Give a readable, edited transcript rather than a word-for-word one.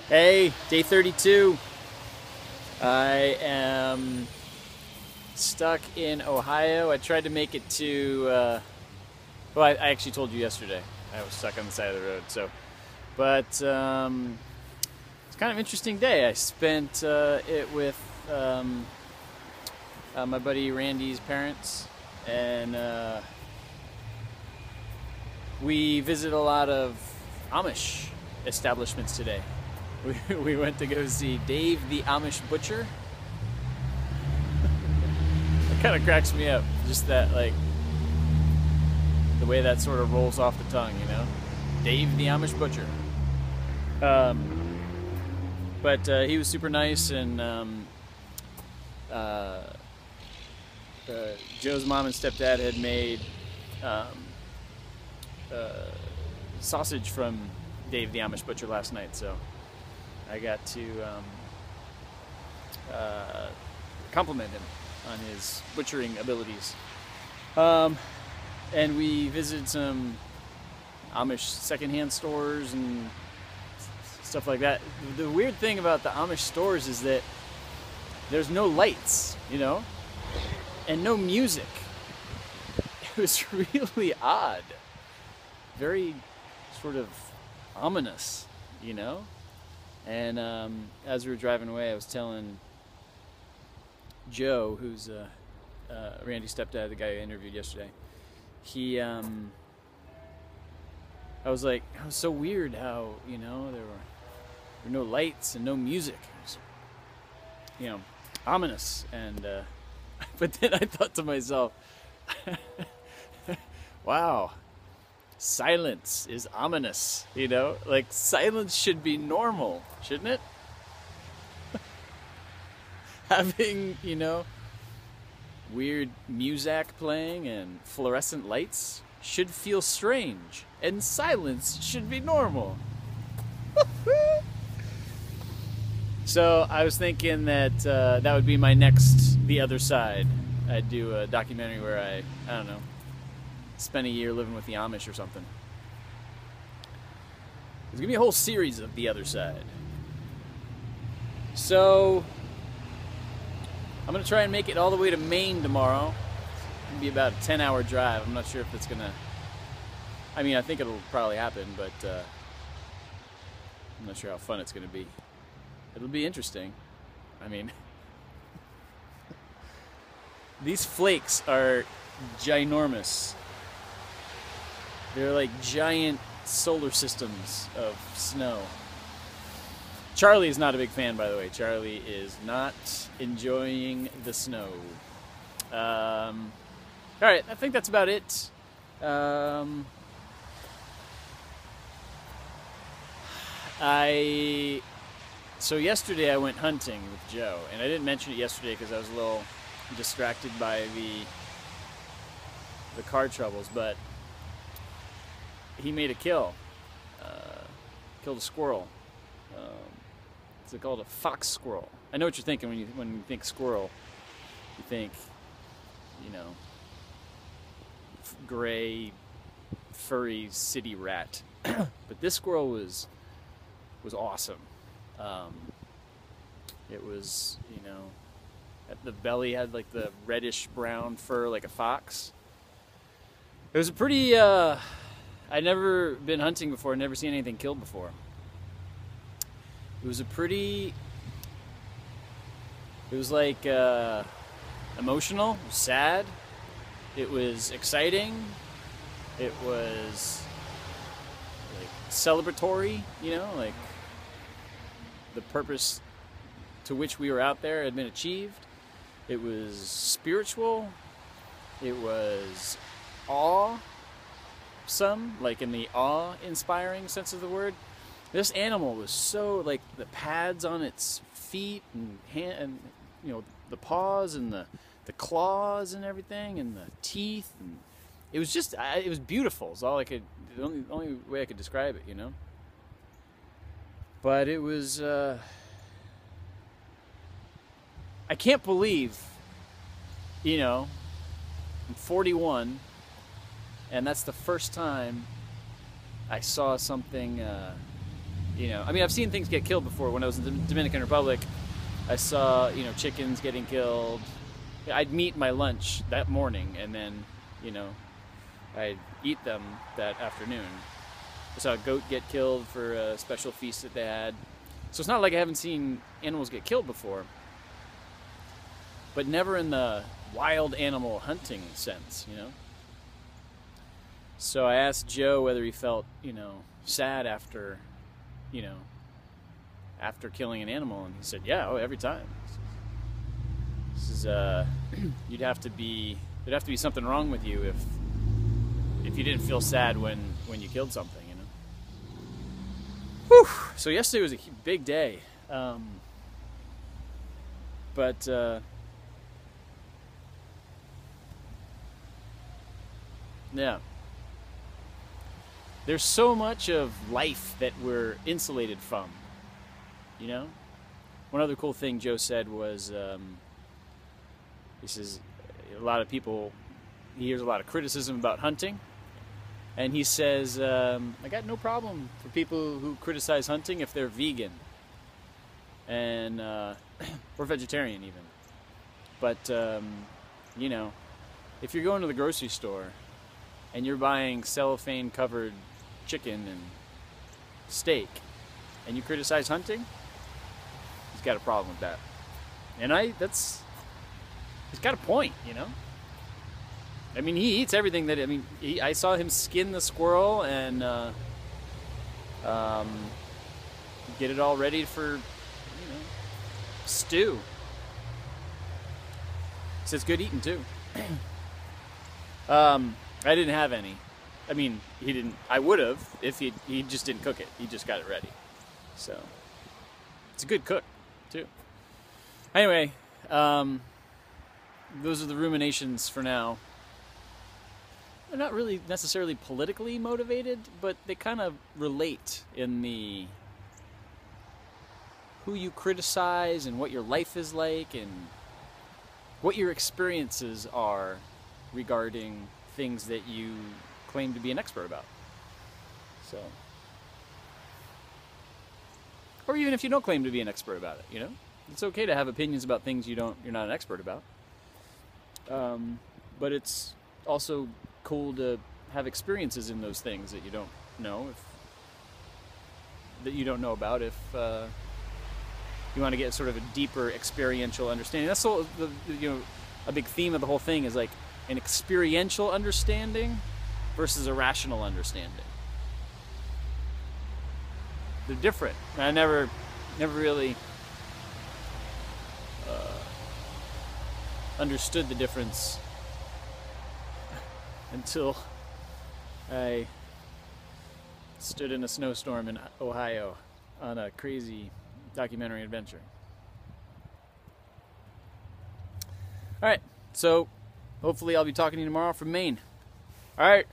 Hey, day 32. I am stuck in Ohio. I tried to make it to, well, I actually told you yesterday. I was stuck on the side of the road, so. But it's kind of an interesting day. I spent it with my buddy Randy's parents, and we visited a lot of Amish establishments today. We went to go see Dave the Amish Butcher. It kind of cracks me up, just that, like, the way that sort of rolls off the tongue, you know? Dave the Amish Butcher. But he was super nice, and Joe's mom and stepdad had made sausage from Dave the Amish Butcher last night, so I got to compliment him on his butchering abilities. And we visited some Amish secondhand stores and stuff like that. The weird thing about the Amish stores is that there's no lights, you know, and no music. It was really odd. Very sort of ominous, you know? And as we were driving away, I was telling Joe, who's Randy's stepdad, the guy I interviewed yesterday, I was like, it was so weird how, you know, there were no lights and no music. It was, you know, ominous. And but then I thought to myself, wow, silence is ominous, you know? Like, silence should be normal, shouldn't it? Having, you know, weird music playing and fluorescent lights should feel strange, and silence should be normal. So I was thinking that that would be my next The Other Side. I'd do a documentary where I don't know, spend a year living with the Amish or something. There's gonna be a whole series of The Other Side. So I'm gonna try and make it all the way to Maine tomorrow. It's gonna be about a 10-hour drive. I'm not sure if it's gonna, I mean, I think it'll probably happen, but I'm not sure how fun it's gonna be. It'll be interesting. I mean, these flakes are ginormous. They're like giant solar systems of snow. Charlie is not a big fan, by the way. Charlie is not enjoying the snow. All right, I think that's about it. So yesterday I went hunting with Joe, and I didn't mention it yesterday because I was a little distracted by the car troubles, but he made a kill. Killed a squirrel. It's called a fox squirrel. I know what you're thinking when you think squirrel. You think, you know, gray, furry city rat. But this squirrel was awesome. It was, you know, at the belly had like the reddish brown fur like a fox. It was a pretty, I'd never been hunting before, never seen anything killed before. It was like emotional, it was sad, it was exciting, it was like celebratory, you know, like the purpose to which we were out there had been achieved. It was spiritual, it was awesome, like in the awe-inspiring sense of the word. This animal was so, like, the pads on its feet and you know, the paws and the claws and everything and the teeth, and it was just, it was beautiful. It's all I could, the only way I could describe it, you know. But it was, I can't believe, you know, I'm 41, and that's the first time I saw something You know, I mean, I've seen things get killed before. When I was in the Dominican Republic, I saw, you know, chickens getting killed. I'd meet my lunch that morning, and then, you know, I'd eat them that afternoon. I saw a goat get killed for a special feast that they had. So it's not like I haven't seen animals get killed before, but never in the wild animal hunting sense, you know? So I asked Joe whether he felt, you know, sad after, you know, after killing an animal, and he said, yeah, oh, every time. This is, there'd have to be something wrong with you if you didn't feel sad when you killed something, you know? Whew. So yesterday was a big day. Yeah. There's so much of life that we're insulated from, you know? One other cool thing Joe said was, he says, a lot of people, he hears a lot of criticism about hunting, and he says, I got no problem for people who criticize hunting if they're vegan, and or vegetarian even. But, you know, if you're going to the grocery store and you're buying cellophane-covered chicken and steak, and you criticize hunting, he's got a problem with that. And he's got a point, you know? I mean, he eats everything that, I saw him skin the squirrel and get it all ready for, you know, stew. He says good eating, too. I didn't have any. I mean, he didn't. I would have if he just didn't cook it. He just got it ready. So it's a good cook too. Anyway, those are the ruminations for now. They're not really necessarily politically motivated, but they kind of relate in the who you criticize and what your life is like and what your experiences are regarding things that you claim to be an expert about. So, or even if you don't claim to be an expert about it, you know, it's okay to have opinions about things you're not an expert about. But it's also cool to have experiences in those things that you don't know about if you want to get sort of a deeper experiential understanding. That's all. A big theme of the whole thing is like an experiential understanding versus a rational understanding. They're different. I never really understood the difference until I stood in a snowstorm in Ohio on a crazy documentary adventure. All right, so hopefully I'll be talking to you tomorrow from Maine. All right.